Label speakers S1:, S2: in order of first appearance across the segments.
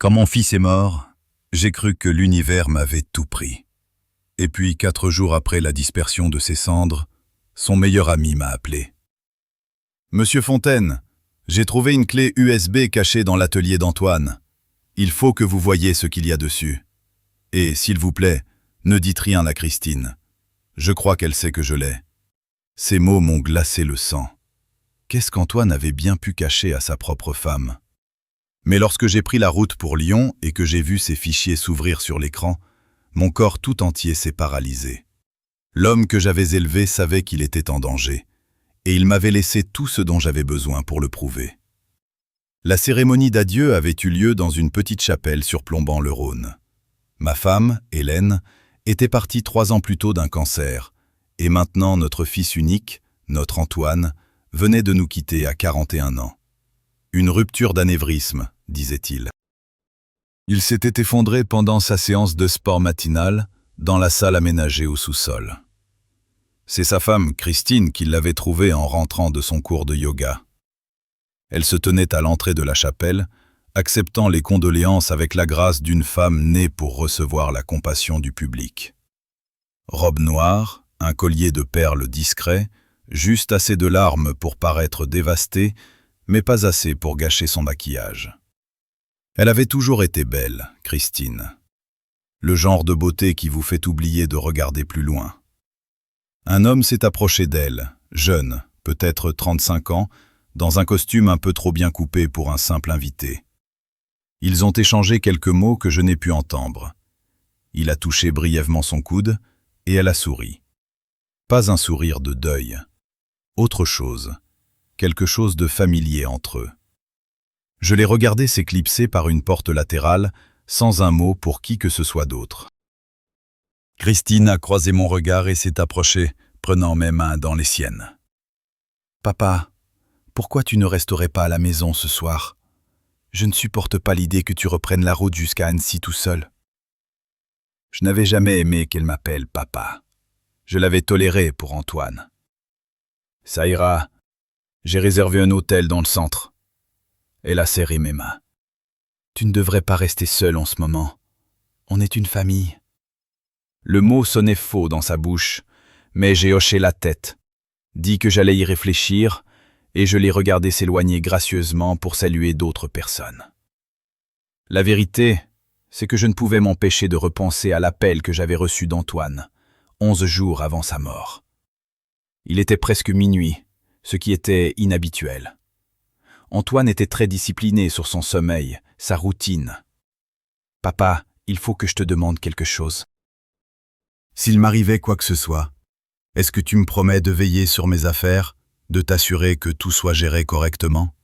S1: Quand mon fils est mort, j'ai cru que l'univers m'avait tout pris. Et puis, 4 jours après la dispersion de ses cendres, son meilleur ami m'a appelé. « Monsieur Fontaine, j'ai trouvé une clé USB cachée dans l'atelier d'Antoine. Il faut que vous voyiez ce qu'il y a dessus. Et, s'il vous plaît, ne dites rien à Christine. Je crois qu'elle sait que je l'ai. » Ces mots m'ont glacé le sang. Qu'est-ce qu'Antoine avait bien pu cacher à sa propre femme? Mais lorsque j'ai pris la route pour Lyon et que j'ai vu ces fichiers s'ouvrir sur l'écran, mon corps tout entier s'est paralysé. L'homme que j'avais élevé savait qu'il était en danger, et il m'avait laissé tout ce dont j'avais besoin pour le prouver. La cérémonie d'adieu avait eu lieu dans une petite chapelle surplombant le Rhône. Ma femme, Hélène, était partie 3 ans plus tôt d'un cancer, et maintenant notre fils unique, notre Antoine, venait de nous quitter à 41 ans. Une rupture d'anévrisme, disait-il. Il s'était effondré pendant sa séance de sport matinale dans la salle aménagée au sous-sol. C'est sa femme, Christine, qui l'avait trouvé en rentrant de son cours de yoga. Elle se tenait à l'entrée de la chapelle, acceptant les condoléances avec la grâce d'une femme née pour recevoir la compassion du public. Robe noire, un collier de perles discret, juste assez de larmes pour paraître dévastée, mais pas assez pour gâcher son maquillage. Elle avait toujours été belle, Christine. Le genre de beauté qui vous fait oublier de regarder plus loin. Un homme s'est approché d'elle, jeune, peut-être 35 ans, dans un costume un peu trop bien coupé pour un simple invité. Ils ont échangé quelques mots que je n'ai pu entendre. Il a touché brièvement son coude, et elle a souri. Pas un sourire de deuil. Autre chose. Quelque chose de familier entre eux. Je l'ai regardé s'éclipser par une porte latérale, sans un mot pour qui que ce soit d'autre. Christine a croisé mon regard et s'est approchée, prenant mes mains dans les siennes. « Papa, pourquoi tu ne resterais pas à la maison ce soir? Je ne supporte pas l'idée que tu reprennes la route jusqu'à Annecy tout seul. » Je n'avais jamais aimé qu'elle m'appelle papa. Je l'avais toléré pour Antoine. « Ça ira. J'ai réservé un hôtel dans le centre. » Elle a serré mes mains. « Tu ne devrais pas rester seul en ce moment. On est une famille. » Le mot sonnait faux dans sa bouche, mais j'ai hoché la tête, dit que j'allais y réfléchir, et je l'ai regardé s'éloigner gracieusement pour saluer d'autres personnes. La vérité, c'est que je ne pouvais m'empêcher de repenser à l'appel que j'avais reçu d'Antoine, 11 jours avant sa mort. Il était presque minuit, ce qui était inhabituel. Antoine était très discipliné sur son sommeil, sa routine. « Papa, il faut que je te demande quelque chose. » « S'il m'arrivait quoi que ce soit, est-ce que tu me promets de veiller sur mes affaires, de t'assurer que tout soit géré correctement ?»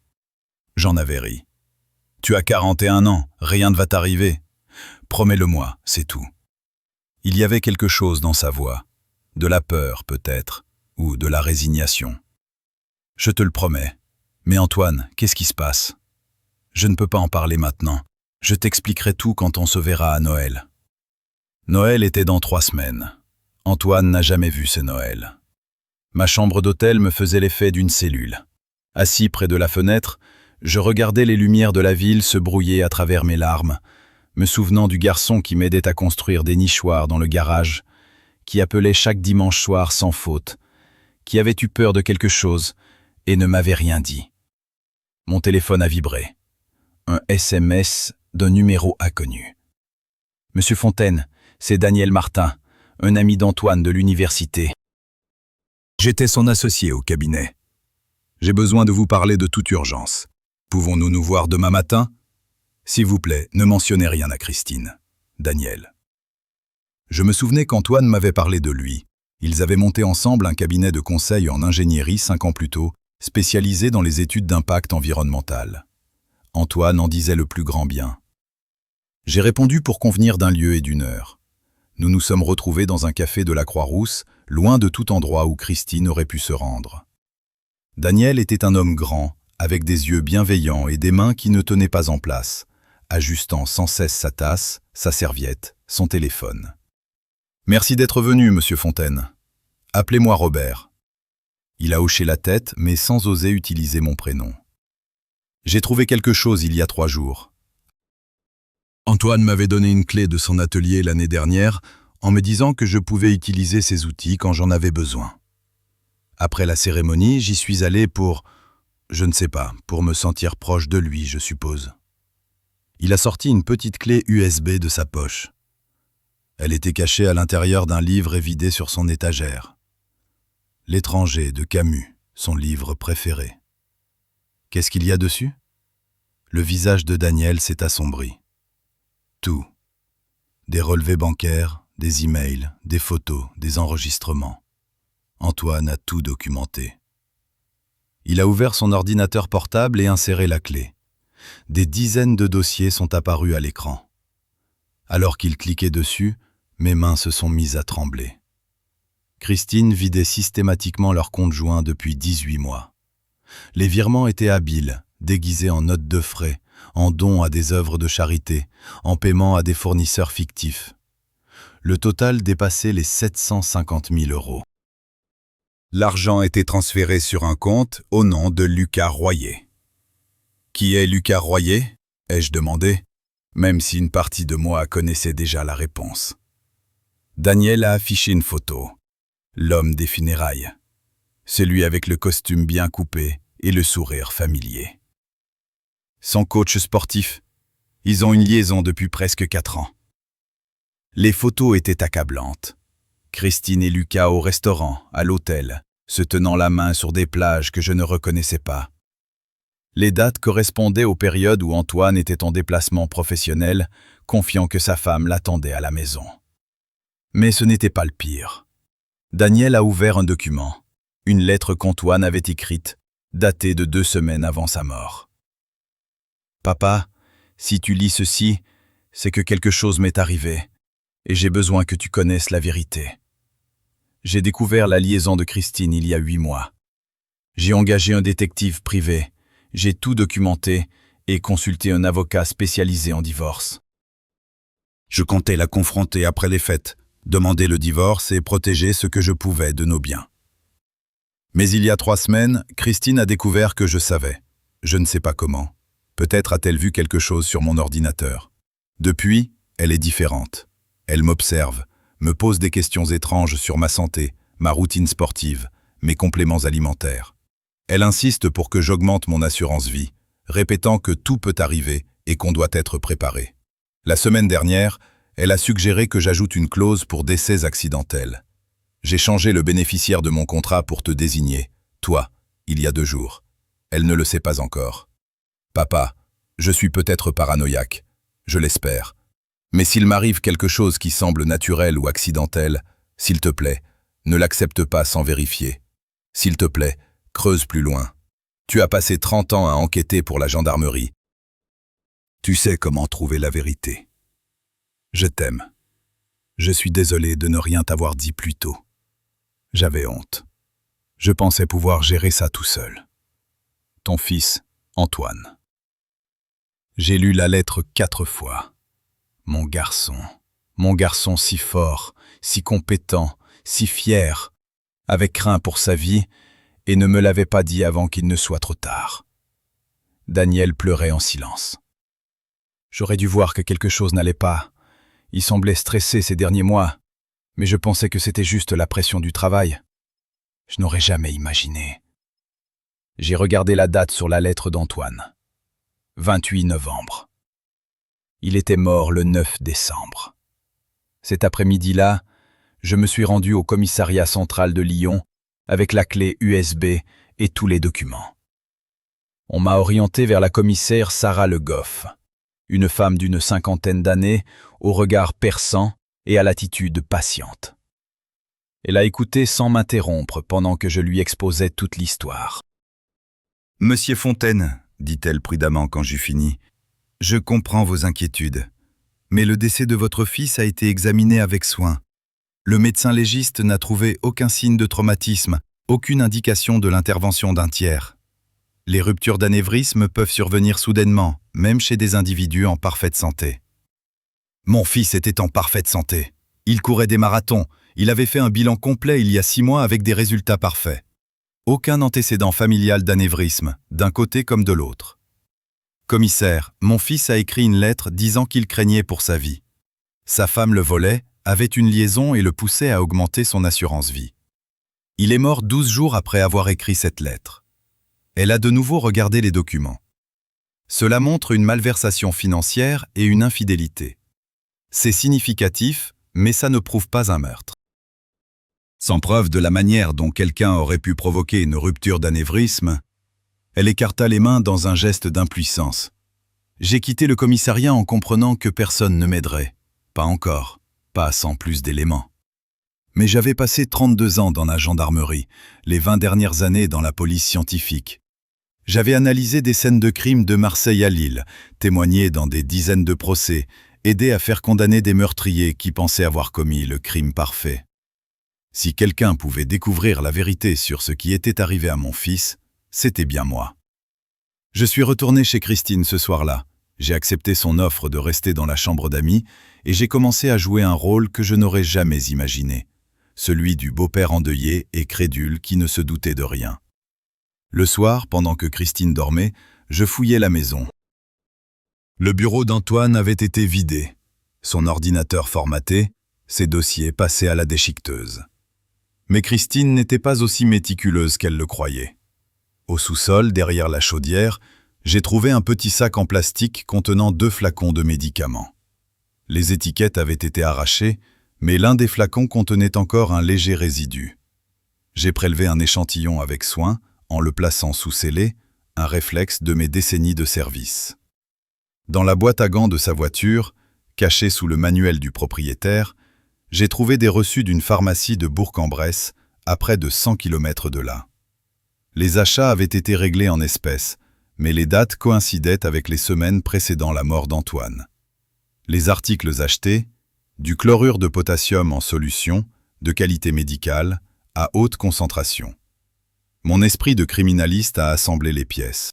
S1: J'en avais ri. « Tu as 41 ans, rien ne va t'arriver. Promets-le-moi, c'est tout. » Il y avait quelque chose dans sa voix, de la peur peut-être, ou de la résignation. « Je te le promets. Mais Antoine, qu'est-ce qui se passe? Je ne peux pas en parler maintenant. Je t'expliquerai tout quand on se verra à Noël. » Noël était dans 3 semaines. Antoine n'a jamais vu ce Noël. Ma chambre d'hôtel me faisait l'effet d'une cellule. Assis près de la fenêtre, je regardais les lumières de la ville se brouiller à travers mes larmes, me souvenant du garçon qui m'aidait à construire des nichoirs dans le garage, qui appelait chaque dimanche soir sans faute, qui avait eu peur de quelque chose et ne m'avait rien dit. Mon téléphone a vibré. Un SMS d'un numéro inconnu. « Monsieur Fontaine, c'est Daniel Martin, un ami d'Antoine de l'université. » J'étais son associé au cabinet. « J'ai besoin de vous parler de toute urgence. Pouvons-nous nous voir demain matin? S'il vous plaît, ne mentionnez rien à Christine. Daniel. » Je me souvenais qu'Antoine m'avait parlé de lui. Ils avaient monté ensemble un cabinet de conseil en ingénierie 5 ans plus tôt, spécialisé dans les études d'impact environnemental. Antoine en disait le plus grand bien. J'ai répondu pour convenir d'un lieu et d'une heure. Nous nous sommes retrouvés dans un café de la Croix-Rousse, loin de tout endroit où Christine aurait pu se rendre. Daniel était un homme grand, avec des yeux bienveillants et des mains qui ne tenaient pas en place, ajustant sans cesse sa tasse, sa serviette, son téléphone. « Merci d'être venu, monsieur Fontaine. Appelez-moi Robert. » Il a hoché la tête, mais sans oser utiliser mon prénom. « J'ai trouvé quelque chose il y a 3 jours. Antoine m'avait donné une clé de son atelier l'année dernière en me disant que je pouvais utiliser ces outils quand j'en avais besoin. Après la cérémonie, j'y suis allé pour, je ne sais pas, pour me sentir proche de lui, je suppose. Il a sorti une petite clé USB de sa poche. Elle était cachée à l'intérieur d'un livre évidé sur son étagère. L'étranger de Camus, son livre préféré. Qu'est-ce qu'il y a dessus? Le visage de Daniel s'est assombri. Tout. Des relevés bancaires, des emails, des photos, des enregistrements. Antoine a tout documenté. Il a ouvert son ordinateur portable et inséré la clé. Des dizaines de dossiers sont apparus à l'écran. Alors qu'il cliquait dessus, mes mains se sont mises à trembler. Christine vidait systématiquement leur compte joint depuis 18 mois. Les virements étaient habiles, déguisés en notes de frais, en dons à des œuvres de charité, en paiement à des fournisseurs fictifs. Le total dépassait les 750 000 €. L'argent était transféré sur un compte au nom de Lucas Royer. Qui est Lucas Royer? Ai-je demandé, même si une partie de moi connaissait déjà la réponse. Daniel a affiché une photo. L'homme des funérailles. Celui avec le costume bien coupé et le sourire familier. Son coach sportif. Ils ont une liaison depuis presque 4 ans. Les photos étaient accablantes. Christine et Lucas au restaurant, à l'hôtel, se tenant la main sur des plages que je ne reconnaissais pas. Les dates correspondaient aux périodes où Antoine était en déplacement professionnel, confiant que sa femme l'attendait à la maison. Mais ce n'était pas le pire. Daniel a ouvert un document, une lettre qu'Antoine avait écrite, datée de 2 semaines avant sa mort. « Papa, si tu lis ceci, c'est que quelque chose m'est arrivé, et j'ai besoin que tu connaisses la vérité. J'ai découvert la liaison de Christine il y a 8 mois. J'ai engagé un détective privé, j'ai tout documenté et consulté un avocat spécialisé en divorce. Je comptais la confronter après les fêtes, demander le divorce et protéger ce que je pouvais de nos biens. Mais il y a 3 semaines, Christine a découvert que je savais. Je ne sais pas comment. Peut-être a-t-elle vu quelque chose sur mon ordinateur. Depuis, elle est différente. Elle m'observe, me pose des questions étranges sur ma santé, ma routine sportive, mes compléments alimentaires. Elle insiste pour que j'augmente mon assurance vie, répétant que tout peut arriver et qu'on doit être préparé. La semaine dernière, elle a suggéré que j'ajoute une clause pour décès accidentel. J'ai changé le bénéficiaire de mon contrat pour te désigner, toi, il y a 2 jours. Elle ne le sait pas encore. Papa, je suis peut-être paranoïaque, je l'espère. Mais s'il m'arrive quelque chose qui semble naturel ou accidentel, s'il te plaît, ne l'accepte pas sans vérifier. S'il te plaît, creuse plus loin. Tu as passé 30 ans à enquêter pour la gendarmerie. Tu sais comment trouver la vérité. Je t'aime. Je suis désolé de ne rien t'avoir dit plus tôt. J'avais honte. Je pensais pouvoir gérer ça tout seul. Ton fils, Antoine. J'ai lu la lettre 4 fois. Mon garçon si fort, si compétent, si fier, avait craint pour sa vie et ne me l'avait pas dit avant qu'il ne soit trop tard. Daniel pleurait en silence. J'aurais dû voir que quelque chose n'allait pas. Il semblait stressé ces derniers mois, mais je pensais que c'était juste la pression du travail. Je n'aurais jamais imaginé. J'ai regardé la date sur la lettre d'Antoine. 28 novembre. Il était mort le 9 décembre. Cet après-midi-là, je me suis rendu au commissariat central de Lyon avec la clé USB et tous les documents. On m'a orienté vers la commissaire Sarah Le Goff, une femme d'une 50aine d'années, au regard perçant et à l'attitude patiente. Elle a écouté sans m'interrompre pendant que je lui exposais toute l'histoire. « Monsieur Fontaine, dit-elle prudemment quand j'eus fini, je comprends vos inquiétudes, mais le décès de votre fils a été examiné avec soin. Le médecin légiste n'a trouvé aucun signe de traumatisme, aucune indication de l'intervention d'un tiers. Les ruptures d'anévrisme peuvent survenir soudainement, même chez des individus en parfaite santé. Mon fils était en parfaite santé. Il courait des marathons. Il avait fait un bilan complet il y a 6 mois avec des résultats parfaits. Aucun antécédent familial d'anévrisme, d'un côté comme de l'autre. Commissaire, mon fils a écrit une lettre disant qu'il craignait pour sa vie. Sa femme le volait, avait une liaison et le poussait à augmenter son assurance vie. Il est mort 12 jours après avoir écrit cette lettre. Elle a de nouveau regardé les documents. Cela montre une malversation financière et une infidélité. C'est significatif, mais ça ne prouve pas un meurtre. Sans preuve de la manière dont quelqu'un aurait pu provoquer une rupture d'anévrisme, elle écarta les mains dans un geste d'impuissance. J'ai quitté le commissariat en comprenant que personne ne m'aiderait. Pas encore, pas sans plus d'éléments. Mais j'avais passé 32 ans dans la gendarmerie, les 20 dernières années dans la police scientifique. J'avais analysé des scènes de crimes de Marseille à Lille, témoigné dans des dizaines de procès, aidé à faire condamner des meurtriers qui pensaient avoir commis le crime parfait. Si quelqu'un pouvait découvrir la vérité sur ce qui était arrivé à mon fils, c'était bien moi. Je suis retourné chez Christine ce soir-là. J'ai accepté son offre de rester dans la chambre d'amis et j'ai commencé à jouer un rôle que je n'aurais jamais imaginé, celui du beau-père endeuillé et crédule qui ne se doutait de rien. Le soir, pendant que Christine dormait, je fouillais la maison. Le bureau d'Antoine avait été vidé, son ordinateur formaté, ses dossiers passés à la déchiqueteuse. Mais Christine n'était pas aussi méticuleuse qu'elle le croyait. Au sous-sol, derrière la chaudière, j'ai trouvé un petit sac en plastique contenant 2 flacons de médicaments. Les étiquettes avaient été arrachées, mais l'un des flacons contenait encore un léger résidu. J'ai prélevé un échantillon avec soin, en le plaçant sous scellé, un réflexe de mes décennies de service. Dans la boîte à gants de sa voiture, cachée sous le manuel du propriétaire, j'ai trouvé des reçus d'une pharmacie de Bourg-en-Bresse, à près de 100 km de là. Les achats avaient été réglés en espèces, mais les dates coïncidaient avec les semaines précédant la mort d'Antoine. Les articles achetés, du chlorure de potassium en solution, de qualité médicale, à haute concentration. Mon esprit de criminaliste a assemblé les pièces.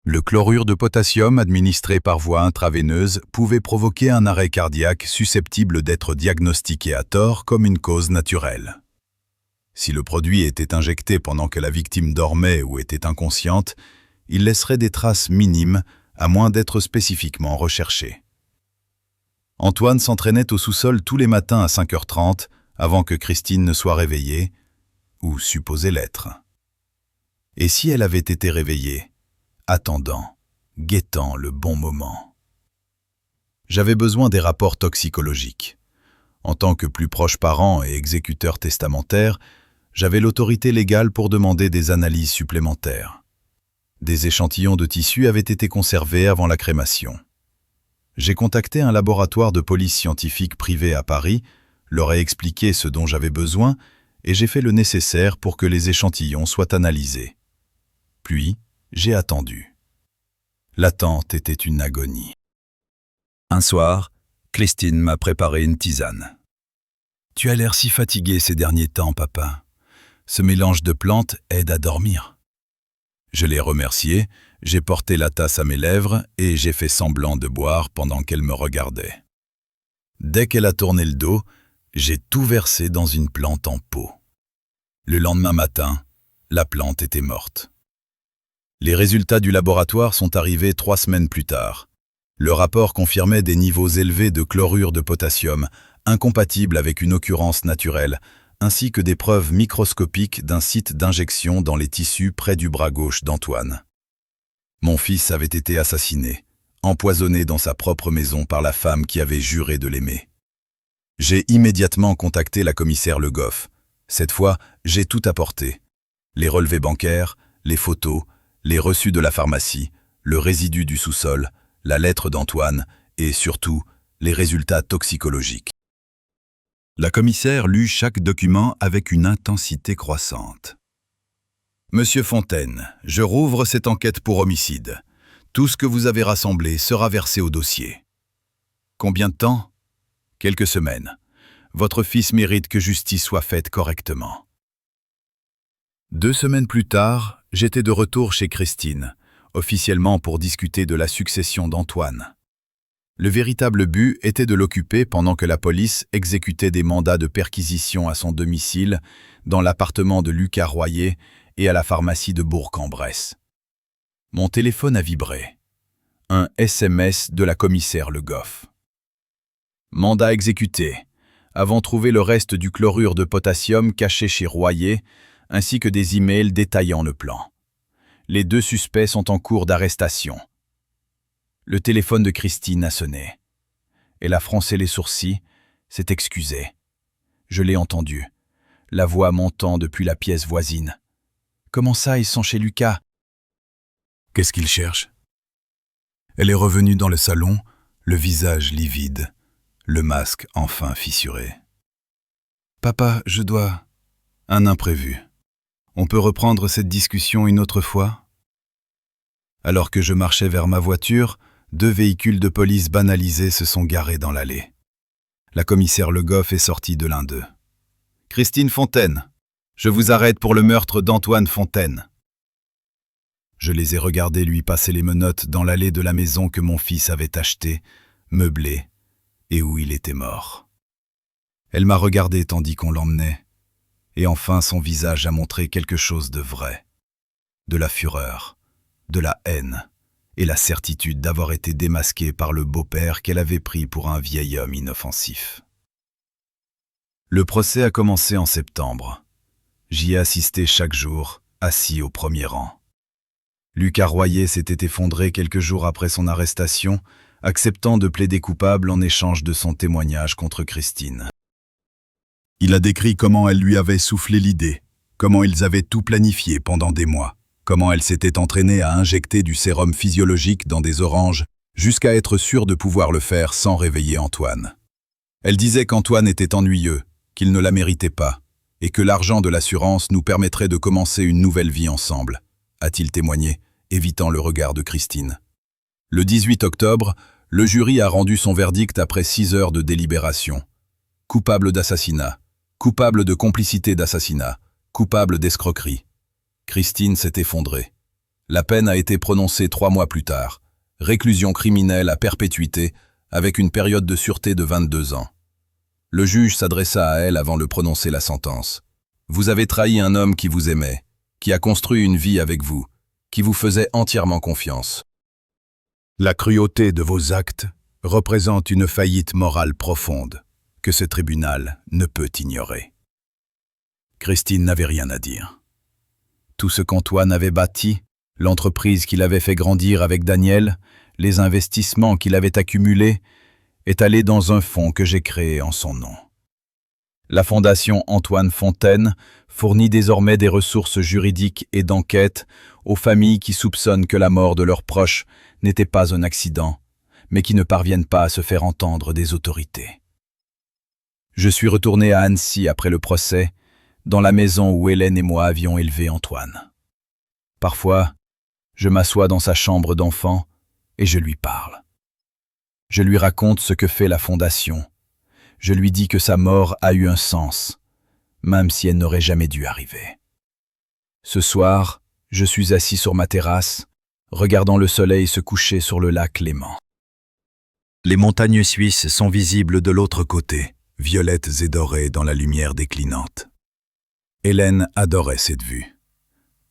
S1: Le chlorure de potassium administré par voie intraveineuse pouvait provoquer un arrêt cardiaque susceptible d'être diagnostiqué à tort comme une cause naturelle. Si le produit était injecté pendant que la victime dormait ou était inconsciente, il laisserait des traces minimes, à moins d'être spécifiquement recherché. Antoine s'entraînait au sous-sol tous les matins à 5h30, avant que Christine ne soit réveillée, ou supposée l'être. Et si elle avait été réveillée, attendant, guettant le bon moment? J'avais besoin des rapports toxicologiques. En tant que plus proche parent et exécuteur testamentaire, j'avais l'autorité légale pour demander des analyses supplémentaires. Des échantillons de tissu avaient été conservés avant la crémation. J'ai contacté un laboratoire de police scientifique privé à Paris, leur ai expliqué ce dont j'avais besoin et j'ai fait le nécessaire pour que les échantillons soient analysés. Puis, j'ai attendu. L'attente était une agonie. Un soir, Christine m'a préparé une tisane. « Tu as l'air si fatigué ces derniers temps, papa. Ce mélange de plantes aide à dormir. » Je l'ai remerciée, j'ai porté la tasse à mes lèvres et j'ai fait semblant de boire pendant qu'elle me regardait. Dès qu'elle a tourné le dos, j'ai tout versé dans une plante en pot. Le lendemain matin, la plante était morte. Les résultats du laboratoire sont arrivés 3 semaines plus tard. Le rapport confirmait des niveaux élevés de chlorure de potassium, incompatibles avec une occurrence naturelle, ainsi que des preuves microscopiques d'un site d'injection dans les tissus près du bras gauche d'Antoine. Mon fils avait été assassiné, empoisonné dans sa propre maison par la femme qui avait juré de l'aimer. J'ai immédiatement contacté la commissaire Le Goff. Cette fois, j'ai tout apporté. Les relevés bancaires, les photos, les reçus de la pharmacie, le résidu du sous-sol, la lettre d'Antoine et surtout, les résultats toxicologiques. La commissaire lut chaque document avec une intensité croissante. « Monsieur Fontaine, je rouvre cette enquête pour homicide. Tout ce que vous avez rassemblé sera versé au dossier. Combien de temps ? Quelques semaines. Votre fils mérite que justice soit faite correctement. » 2 semaines plus tard, j'étais de retour chez Christine, officiellement pour discuter de la succession d'Antoine. Le véritable but était de l'occuper pendant que la police exécutait des mandats de perquisition à son domicile, dans l'appartement de Lucas Royer et à la pharmacie de Bourg-en-Bresse. Mon téléphone a vibré. Un SMS de la commissaire Le Goff. Mandat exécuté. Avons trouvé le reste du chlorure de potassium caché chez Royer, ainsi que des emails détaillant le plan. Les 2 suspects sont en cours d'arrestation. Le téléphone de Christine a sonné. Elle a froncé les sourcils, s'est excusée. Je l'ai entendue, la voix montant depuis la pièce voisine. « Comment ça, ils sont chez Lucas ?» « Qu'est-ce qu'ils cherchent ?» Elle est revenue dans le salon, le visage livide, le masque enfin fissuré. « Papa, je dois... » Un imprévu. On peut reprendre cette discussion une autre fois ? Alors que je marchais vers ma voiture, 2 véhicules de police banalisés se sont garés dans l'allée. La commissaire Le Goff est sortie de l'un d'eux. « Christine Fontaine, je vous arrête pour le meurtre d'Antoine Fontaine. » Je les ai regardés lui passer les menottes dans l'allée de la maison que mon fils avait achetée, meublée, et où il était mort. Elle m'a regardé tandis qu'on l'emmenait, et enfin son visage a montré quelque chose de vrai. De la fureur, de la haine, et la certitude d'avoir été démasquée par le beau-père qu'elle avait pris pour un vieil homme inoffensif. Le procès a commencé en septembre. J'y ai assisté chaque jour, assis au premier rang. Lucas Royer s'était effondré quelques jours après son arrestation, acceptant de plaider coupable en échange de son témoignage contre Christine. Il a décrit comment elle lui avait soufflé l'idée, comment ils avaient tout planifié pendant des mois, comment elle s'était entraînée à injecter du sérum physiologique dans des oranges jusqu'à être sûre de pouvoir le faire sans réveiller Antoine. Elle disait qu'Antoine était ennuyeux, qu'il ne la méritait pas, et que l'argent de l'assurance nous permettrait de commencer une nouvelle vie ensemble, a-t-il témoigné, évitant le regard de Christine. Le 18 octobre, le jury a rendu son verdict après 6 heures de délibération. Coupable d'assassinat, coupable de complicité d'assassinat, coupable d'escroquerie. Christine s'est effondrée. La peine a été prononcée 3 mois plus tard. Réclusion criminelle à perpétuité avec une période de sûreté de 22 ans. Le juge s'adressa à elle avant de prononcer la sentence. « Vous avez trahi un homme qui vous aimait, qui a construit une vie avec vous, qui vous faisait entièrement confiance. La cruauté de vos actes représente une faillite morale profonde que ce tribunal ne peut ignorer. » Christine n'avait rien à dire. Tout ce qu'Antoine avait bâti, l'entreprise qu'il avait fait grandir avec Daniel, les investissements qu'il avait accumulés, est allé dans un fonds que j'ai créé en son nom. La Fondation Antoine Fontaine fournit désormais des ressources juridiques et d'enquête aux familles qui soupçonnent que la mort de leurs proches n'était pas un accident, mais qui ne parviennent pas à se faire entendre des autorités. Je suis retourné à Annecy après le procès, dans la maison où Hélène et moi avions élevé Antoine. Parfois, je m'assois dans sa chambre d'enfant et je lui parle. Je lui raconte ce que fait la Fondation. Je lui dis que sa mort a eu un sens, même si elle n'aurait jamais dû arriver. Ce soir, je suis assis sur ma terrasse, regardant le soleil se coucher sur le lac Léman. Les montagnes suisses sont visibles de l'autre côté, violettes et dorées dans la lumière déclinante. Hélène adorait cette vue.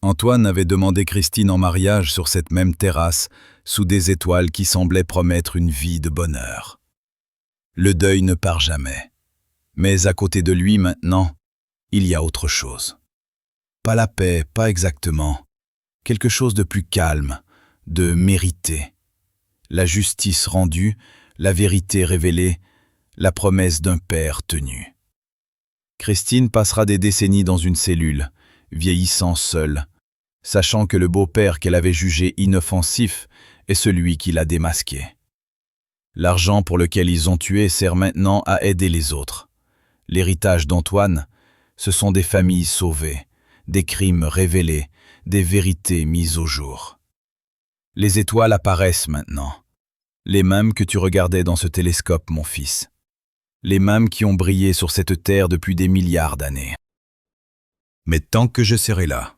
S1: Antoine avait demandé Christine en mariage sur cette même terrasse, sous des étoiles qui semblaient promettre une vie de bonheur. Le deuil ne part jamais. Mais à côté de lui maintenant, il y a autre chose. Pas la paix, pas exactement. Quelque chose de plus calme, de mérité. La justice rendue, la vérité révélée, la promesse d'un père tenu. Christine passera des décennies dans une cellule, vieillissant seule, sachant que le beau-père qu'elle avait jugé inoffensif est celui qui l'a démasqué. L'argent pour lequel ils ont tué sert maintenant à aider les autres. L'héritage d'Antoine, ce sont des familles sauvées, des crimes révélés, des vérités mises au jour. Les étoiles apparaissent maintenant. Les mêmes que tu regardais dans ce télescope, mon fils. Les mêmes qui ont brillé sur cette terre depuis des milliards d'années. Mais tant que je serai là,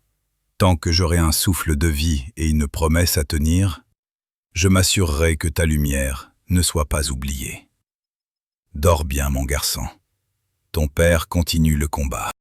S1: tant que j'aurai un souffle de vie et une promesse à tenir, je m'assurerai que ta lumière ne soit pas oubliée. Dors bien, mon garçon. Ton père continue le combat.